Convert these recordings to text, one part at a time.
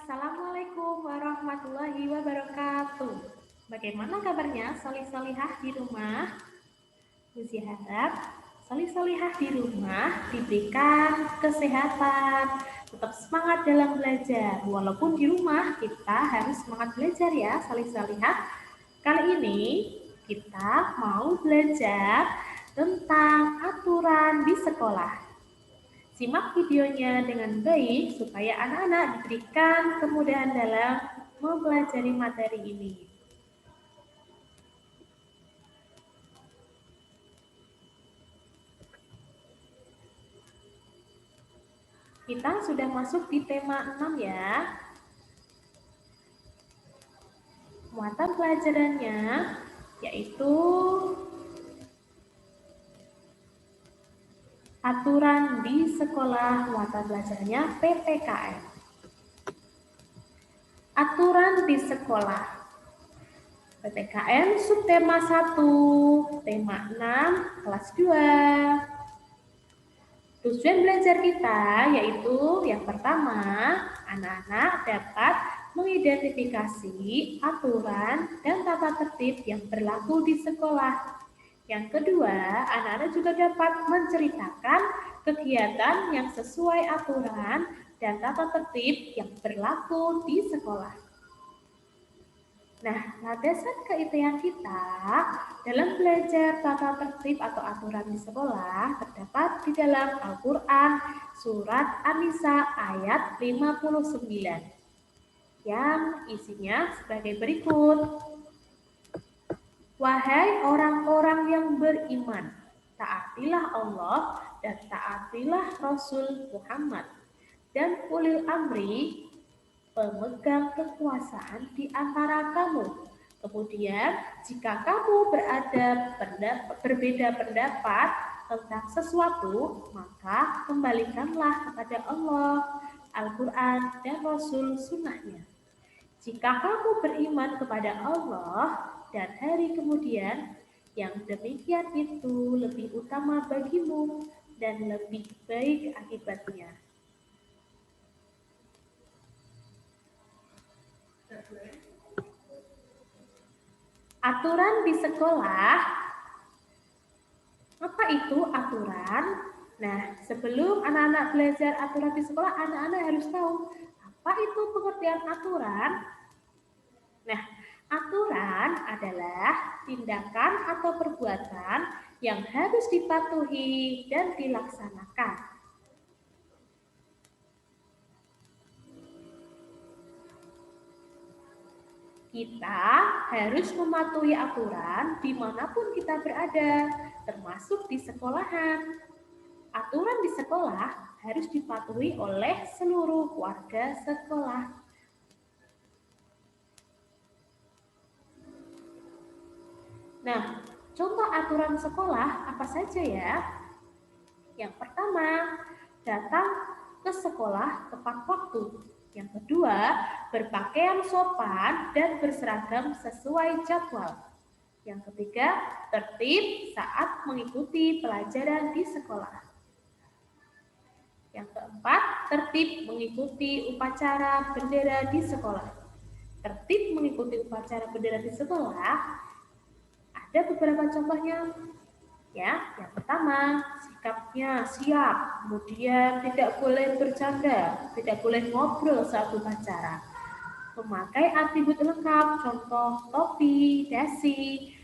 Assalamualaikum warahmatullahi wabarakatuh. Bagaimana kabarnya solih-solihah di rumah? Uji harap solih-solihah di rumah diberikan kesehatan, tetap semangat dalam belajar. Walaupun di rumah kita harus semangat belajar ya solih-solihah. Kali ini kita mau belajar tentang aturan di sekolah. Simak videonya dengan baik supaya anak-anak diberikan kemudahan dalam mempelajari materi ini. Kita sudah masuk di tema 6 ya. Muatan pelajarannya yaitu aturan di sekolah, muatan pelajarannya PPKN. Aturan di sekolah. PPKN subtema 1, tema 6, kelas 2. Tujuan belajar kita yaitu yang pertama, anak-anak dapat mengidentifikasi aturan dan tata tertib yang berlaku di sekolah. Yang kedua, anak-anak juga dapat menceritakan kegiatan yang sesuai aturan dan tata tertib yang berlaku di sekolah. Nah, landasan keitian kita dalam belajar tata tertib atau aturan di sekolah terdapat di dalam Al-Quran surat An-Nisa ayat 59 yang isinya sebagai berikut. Wahai orang-orang yang beriman, taatilah Allah dan taatilah Rasul Muhammad dan ulil amri pemegang kekuasaan di antara kamu. Kemudian, jika kamu berbeda pendapat tentang sesuatu, maka kembalikanlah kepada Allah, Al-Quran, dan Rasul Sunnahnya. Jika kamu beriman kepada Allah dan hari kemudian, yang demikian itu lebih utama bagimu dan lebih baik akibatnya. Aturan di sekolah. Apa itu aturan? Nah, sebelum anak-anak belajar aturan di sekolah, anak-anak harus tahu apa itu pengertian aturan. Nah, aturan adalah tindakan atau perbuatan yang harus dipatuhi dan dilaksanakan. Kita harus mematuhi aturan dimanapun kita berada, termasuk di sekolahan. Aturan di sekolah harus dipatuhi oleh seluruh warga sekolah. Nah, contoh aturan sekolah apa saja ya? Yang pertama, datang ke sekolah tepat waktu. Yang kedua, berpakaian sopan dan berseragam sesuai jadwal. Yang ketiga, tertib saat mengikuti pelajaran di sekolah. Yang keempat, tertib mengikuti upacara bendera di sekolah. Tertib mengikuti upacara bendera di sekolah, ada beberapa contohnya. Ya, yang pertama, sikapnya siap, kemudian tidak boleh bercanda, tidak boleh ngobrol saat upacara. Memakai atribut lengkap, contoh topi, dasi,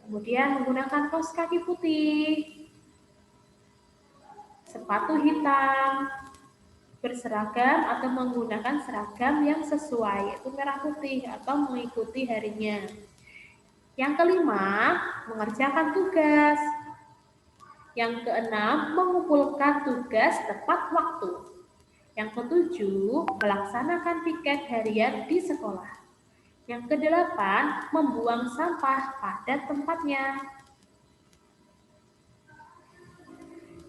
kemudian menggunakan kaos kaki putih, sepatu hitam, berseragam atau menggunakan seragam yang sesuai, yaitu merah putih atau mengikuti harinya. Yang kelima, mengerjakan tugas. Yang keenam, mengumpulkan tugas tepat waktu. Yang ketujuh, melaksanakan piket harian di sekolah. Yang kedelapan, membuang sampah pada tempatnya.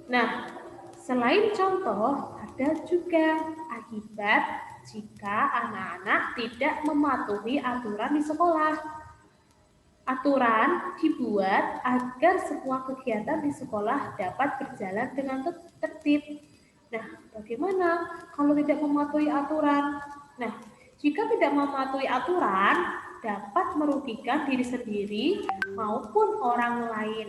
Nah, selain contoh, ada juga akibat jika anak-anak tidak mematuhi aturan di sekolah. Aturan dibuat agar semua kegiatan di sekolah dapat berjalan dengan tertib. Nah, bagaimana kalau tidak mematuhi aturan? Nah, jika tidak mematuhi aturan, dapat merugikan diri sendiri maupun orang lain.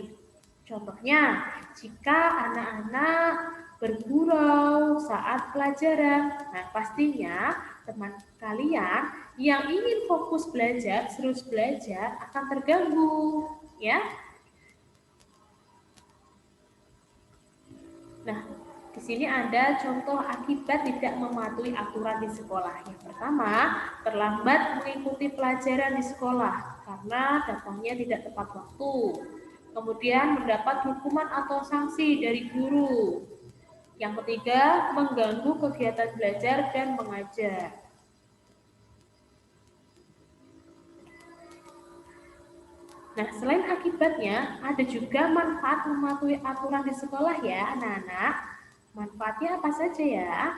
Contohnya, jika anak-anak bergurau saat pelajaran, nah pastinya teman kalian yang ingin fokus belajar, terus belajar akan terganggu, ya. Nah, di sini ada contoh akibat tidak mematuhi aturan di sekolah. Yang pertama, terlambat mengikuti pelajaran di sekolah karena datangnya tidak tepat waktu. Kemudian mendapat hukuman atau sanksi dari guru. Yang ketiga, mengganggu kegiatan belajar dan mengajar. Nah, selain akibatnya, ada juga manfaat mematuhi aturan di sekolah ya, anak-anak. Manfaatnya apa saja ya?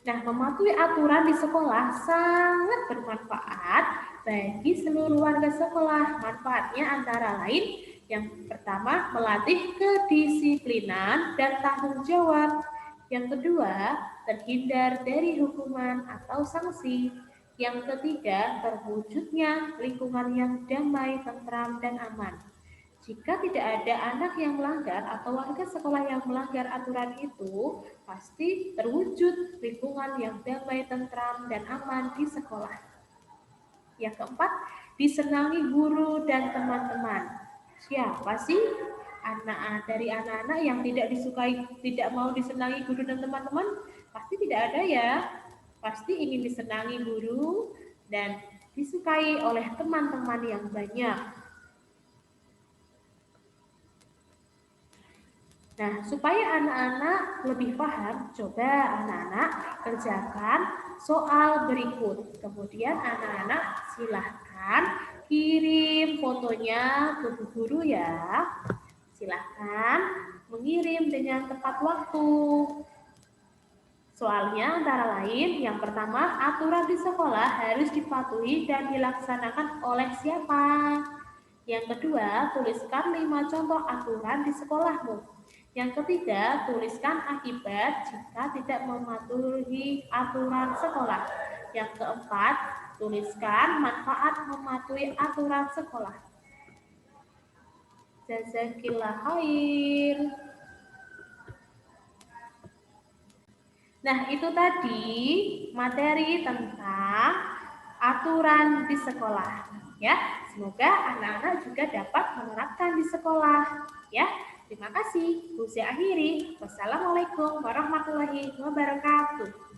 Nah, mematuhi aturan di sekolah sangat bermanfaat bagi seluruh warga sekolah. Manfaatnya antara lain yang pertama, melatih kedisiplinan dan tanggung jawab. Yang kedua, terhindar dari hukuman atau sanksi. Yang ketiga, terwujudnya lingkungan yang damai, tentram, dan aman. Jika tidak ada anak yang melanggar atau warga sekolah yang melanggar aturan itu, pasti terwujud lingkungan yang damai, tentram, dan aman di sekolah. Yang keempat, disenangi guru dan teman-teman. Siapa sih dari anak-anak yang tidak disukai, tidak mau disenangi guru dan teman-teman? Pasti tidak ada ya. Pasti ingin disenangi guru dan disukai oleh teman-teman yang banyak. Nah, supaya anak-anak lebih paham, coba anak-anak kerjakan soal berikut. Kemudian anak-anak silahkan kirim fotonya ke bu guru ya. Silahkan mengirim dengan tepat waktu. Soalnya antara lain, yang pertama, aturan di sekolah harus dipatuhi dan dilaksanakan oleh siapa? Yang kedua, tuliskan 5 contoh aturan di sekolahmu. Yang ketiga, tuliskan akibat jika tidak mematuhi aturan sekolah. Yang keempat, tuliskan manfaat mematuhi aturan sekolah. Jazakillah khair. Nah, itu tadi materi tentang aturan di sekolah. Ya, semoga anak-anak juga dapat menerapkan di sekolah. Ya, terima kasih. Saya akhiri. Wassalamualaikum warahmatullahi wabarakatuh.